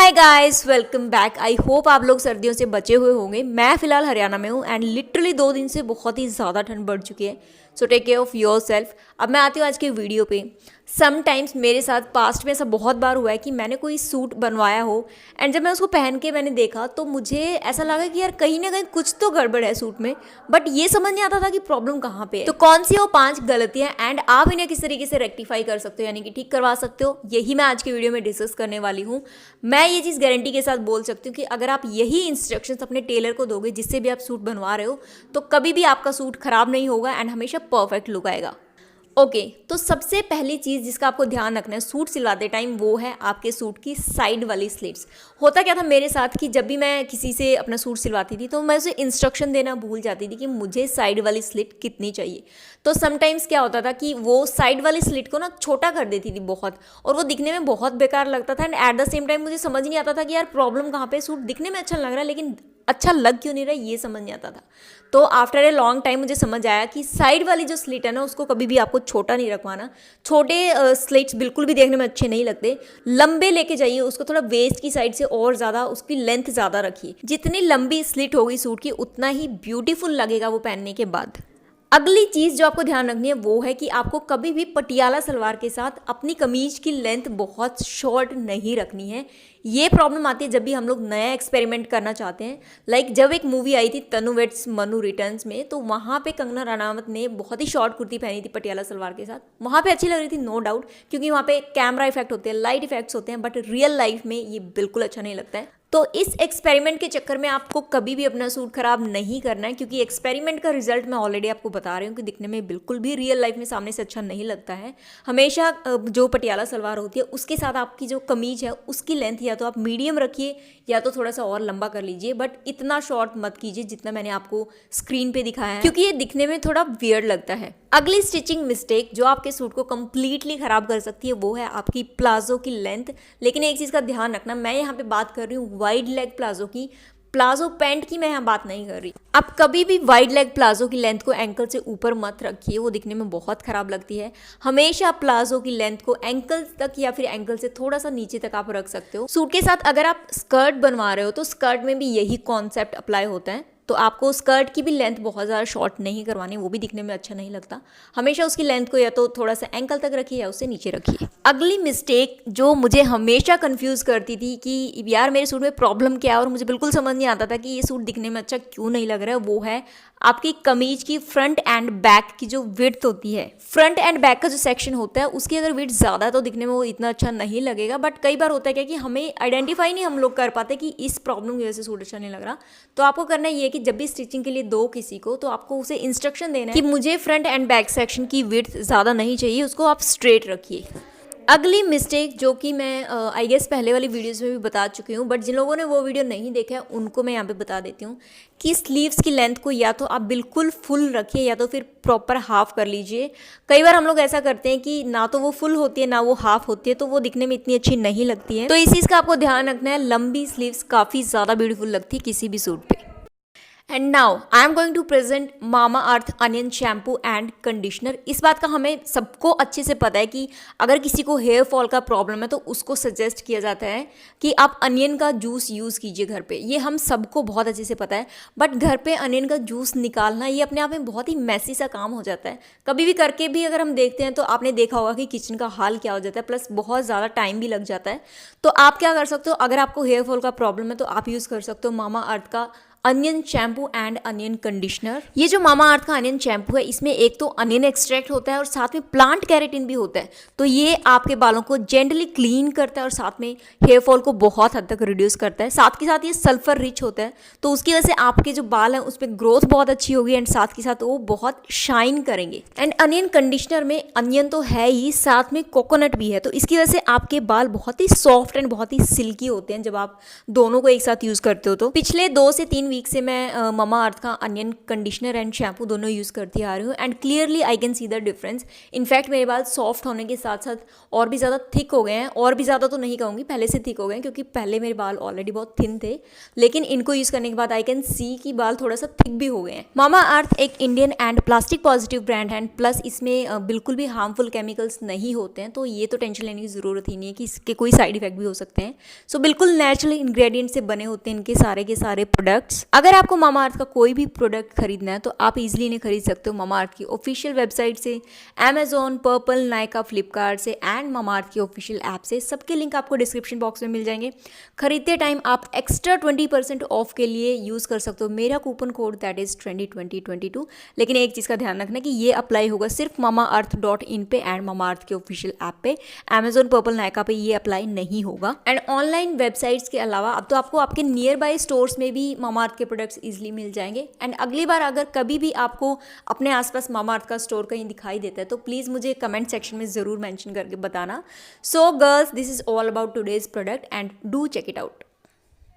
Hi guys, welcome back. I hope आप लोग सर्दियों से बचे हुए होंगे। मैं फिलहाल हरियाणा में हूँ एंड लिटरली 2 दिन से बहुत ही ज़्यादा ठंड बढ़ चुकी है। So take care of yourself. अब मैं आती हूँ आज के वीडियो पे। समटाइम्स मेरे साथ पास्ट में ऐसा बहुत बार हुआ है कि मैंने कोई सूट बनवाया हो एंड जब मैं उसको पहन के मैंने देखा तो मुझे ऐसा लगा कि यार कहीं ना कहीं कुछ तो गड़बड़ है सूट में, बट ये समझ नहीं आता था कि प्रॉब्लम कहाँ पे है। तो कौन सी वो 5 गलतियाँ एंड आप इन्हें किस तरीके से रेक्टिफाई कर सकते हो, यानी कि ठीक करवा सकते हो, यही मैं आज के वीडियो में डिस्कस करने वाली हूँ। मैं ये चीज़ गारंटी के साथ बोल सकती हूँ कि अगर आप यही इंस्ट्रक्शंस अपने टेलर को दोगे जिससे भी आप सूट बनवा रहे हो तो कभी भी आपका सूट खराब नहीं होगा एंड हमेशा परफेक्ट लुक आएगा। ओके, तो सबसे पहली चीज़ जिसका आपको ध्यान रखना है सूट सिलवाते टाइम वो है आपके सूट की साइड वाली स्लिट्स। होता क्या था मेरे साथ कि जब भी मैं किसी से अपना सूट सिलवाती थी तो मैं उसे इंस्ट्रक्शन देना भूल जाती थी कि मुझे साइड वाली स्लिट कितनी चाहिए। तो समटाइम्स क्या होता था कि वो साइड वाली स्लिट को ना छोटा कर देती थी बहुत, और वो दिखने में बहुत बेकार लगता था and at the same time मुझे समझ नहीं आता था कि यार प्रॉब्लम कहाँ पे। सूट दिखने में अच्छा लग रहा है लेकिन अच्छा लग क्यों नहीं रहा है, ये समझ नहीं आता था। तो आफ्टर ए लॉन्ग टाइम मुझे समझ आया कि साइड वाली जो स्लिट है ना उसको कभी भी आपको छोटा नहीं रखवाना। छोटे स्लिट्स बिल्कुल भी देखने में अच्छे नहीं लगते। लंबे लेके जाइए उसको, थोड़ा वेस्ट की साइड से और ज़्यादा उसकी लेंथ ज़्यादा रखिए। जितनी लंबी स्लिट होगी सूट की उतना ही ब्यूटीफुल लगेगा वो पहनने के बाद। अगली चीज़ जो आपको ध्यान रखनी है वो है कि आपको कभी भी पटियाला सलवार के साथ अपनी कमीज की लेंथ बहुत शॉर्ट नहीं रखनी है। ये प्रॉब्लम आती है जब भी हम लोग नया एक्सपेरिमेंट करना चाहते हैं। लाइक जब एक मूवी आई थी तनु वेड्स मनु रिटर्न्स में, तो वहाँ पे कंगना रनावत ने बहुत ही शॉर्ट कुर्ती पहनी थी पटियाला सलवार के साथ। वहाँ पे अच्छी लग रही थी नो डाउट, क्योंकि वहाँ पे कैमरा इफेक्ट होते हैं, लाइट इफेक्ट्स होते हैं, बट रियल लाइफ में ये बिल्कुल अच्छा नहीं लगता है। तो इस एक्सपेरिमेंट के चक्कर में आपको कभी भी अपना सूट खराब नहीं करना है, क्योंकि एक्सपेरिमेंट का रिजल्ट मैं ऑलरेडी आपको बता रही हूँ कि दिखने में बिल्कुल भी रियल लाइफ में सामने से अच्छा नहीं लगता है। हमेशा जो पटियाला सलवार होती है उसके साथ आपकी जो कमीज है उसकी लेंथ या तो आप मीडियम रखिए या तो थोड़ा सा और लंबा कर लीजिए, बट इतना शॉर्ट मत कीजिए जितना मैंने आपको स्क्रीन पे दिखाया है, क्योंकि ये दिखने में थोड़ा वियर्ड लगता है। अगली स्टिचिंग मिस्टेक जो आपके सूट को कंप्लीटली खराब कर सकती है वो है आपकी प्लाजो की लेंथ। लेकिन एक चीज़ का ध्यान रखना, मैं यहाँ पे बात कर रही हूँ वाइड लेग प्लाजो की, प्लाजो पैंट की मैं यहाँ बात नहीं कर रही। आप कभी भी वाइड लेग प्लाजो की लेंथ को एंकल से ऊपर मत रखिए, वो दिखने में बहुत खराब लगती है। हमेशा प्लाजो की लेंथ को एंकल तक या फिर एंकल से थोड़ा सा नीचे तक आप रख सकते हो। सूट के साथ अगर आप स्कर्ट बनवा रहे हो तो स्कर्ट में भी यही कॉन्सेप्ट अप्लाई होता है। तो आपको स्कर्ट की भी लेंथ बहुत ज़्यादा शॉर्ट नहीं करवानी, वो भी दिखने में अच्छा नहीं लगता। हमेशा उसकी लेंथ को या तो थोड़ा सा एंकल तक रखिए या उससे नीचे रखिए। अगली मिस्टेक जो मुझे हमेशा कंफ्यूज करती थी कि यार मेरे सूट में प्रॉब्लम क्या है और मुझे बिल्कुल समझ नहीं आता था कि ये सूट दिखने में अच्छा क्यों नहीं लग रहा है, वो है आपकी कमीज की फ्रंट एंड बैक की जो विड्थ होती है। फ्रंट एंड बैक का जो सेक्शन होता है उसकी अगर विड्थ ज़्यादा है तो दिखने में वो इतना अच्छा नहीं लगेगा, बट कई बार होता है क्या कि हमें आइडेंटिफाई नहीं हम लोग कर पाते कि इस प्रॉब्लम की वजह से सूट अच्छा नहीं लग रहा। तो आपको करना ये है कि जब भी स्टिचिंग के लिए दो किसी को तो आपको उसे इंस्ट्रक्शन देना है कि मुझे फ्रंट एंड बैक सेक्शन की विड्थ ज़्यादा नहीं चाहिए, उसको आप स्ट्रेट रखिए। अगली मिस्टेक जो कि मैं आई गेस पहले वाली वीडियोस में भी बता चुकी हूँ, बट जिन लोगों ने वो वीडियो नहीं देखा है उनको मैं यहाँ पे बता देती हूँ कि स्लीव्स की लेंथ को या तो आप बिल्कुल फुल रखिए या तो फिर प्रॉपर हाफ कर लीजिए। कई बार हम लोग ऐसा करते हैं कि ना तो वो फुल होती है ना वो हाफ होती है, तो वो दिखने में इतनी अच्छी नहीं लगती है। तो इस चीज़ का आपको ध्यान रखना है। लंबी स्लीव्स काफ़ी ज़्यादा ब्यूटीफुल लगती है किसी भी सूट पे। And now I am going to present Mamaearth onion shampoo and conditioner. इस बात का हमें सबको अच्छे से पता है कि अगर किसी को हेयर फॉल का प्रॉब्लम है तो उसको सजेस्ट किया जाता है कि आप अनियन का जूस यूज़ कीजिए घर पे। ये हम सबको बहुत अच्छे से पता है, बट घर पे अनियन का जूस निकालना ये अपने आप में बहुत ही मैसी सा काम हो जाता है। कभी भी करके भी अगर हम देखते हैं तो आपने देखा होगा कि किचन का हाल क्या हो जाता है, प्लस बहुत ज़्यादा टाइम भी लग जाता है। तो आप क्या कर सकते हो, अगर आपको हेयर फॉल का प्रॉब्लम है तो आप यूज़ कर सकते हो मामा अर्थ का onion shampoo and onion conditioner. ये जो मामा अर्थ का अनियन शैम्पू है इसमें एक तो अनियन एक्सट्रैक्ट होता है और साथ में प्लांट कैरेटिन भी होता है। तो ये आपके बालों को जेंटली क्लीन करता है और साथ में हेयर फॉल को बहुत हद तक रिड्यूस करता है। साथ के साथ ये सल्फर रिच होता है, तो उसकी वजह से आपके जो बाल हैं उस पर ग्रोथ बहुत अच्छी होगी एंड साथ के साथ वो बहुत शाइन करेंगे। एंड अनियन कंडीशनर में अनियन तो है ही, साथ में कोकोनट भी है, तो इसकी वजह से आपके बाल बहुत ही सॉफ्ट एंड बहुत ही सिल्की होते हैं जब आप दोनों को एक साथ यूज़ करते हो। तो पिछले 2 से 3 वीक से मैं ममा अर्थ का अनियन कंडीशनर एंड शैम्पू दोनों यूज़ करती आ रही हूँ and clearly I can see the difference. In fact मेरे बाल सॉफ्ट होने के साथ साथ और भी ज़्यादा थिक हो गए हैं, और भी ज़्यादा तो नहीं कहूँगी, पहले से थिक हो गए हैं, क्योंकि पहले मेरे बाल ऑलरेडी बहुत थिन थे, लेकिन इनको यूज़ करने के बाद आई कैन सी कि बाल थोड़ा सा थिक भी हो गए हैं। मामा अर्थ एक Indian and plastic positive brand है, प्लस इसमें बिल्कुल भी हार्मफुल केमिकल्स नहीं होते हैं, तो ये तो टेंशन लेने की ज़रूरत ही नहीं है कि इसके कोई साइड इफेक्ट भी हो सकते हैं। सो बिल्कुल नेचुरल इंग्रेडिएंट से बने होते हैं इनके सारे के सारे प्रोडक्ट्स। अगर आपको मामा अर्थ का कोई भी प्रोडक्ट खरीदना है तो आप इजीली इन्हें खरीद सकते हो मामा अर्थ की ऑफिशियल वेबसाइट से, अमेजोन, पर्पल, नायका, फ्लिपकार्ट से एंड मामा अर्थ की ऑफिशियल ऐप से। सबके लिंक आपको डिस्क्रिप्शन बॉक्स में मिल जाएंगे। खरीदते टाइम आप एक्स्ट्रा 20% ऑफ के लिए यूज़ कर सकते हो मेरा कूपन कोड, दैट इज 202022। लेकिन एक चीज़ का ध्यान रखना कि ये अप्लाई होगा सिर्फ mamaearth.in पे एंड मामा अर्थ के ऑफिशियल ऐप पे। अमेजोन, पर्पल, नायका पे ये अप्लाई नहीं होगा। एंड ऑनलाइन वेबसाइट्स के अलावा अब तो आपको आपके नियर बाय स्टोर्स में भी मामा अर्थ के प्रोडक्ट्स इजीली मिल जाएंगे। एंड अगली बार अगर कभी भी आपको अपने आसपास मामा अर्थ का स्टोर कहीं दिखाई देता है तो प्लीज़ मुझे कमेंट सेक्शन में ज़रूर मेंशन करके बताना। So girls, this is all about today's product and do check it out.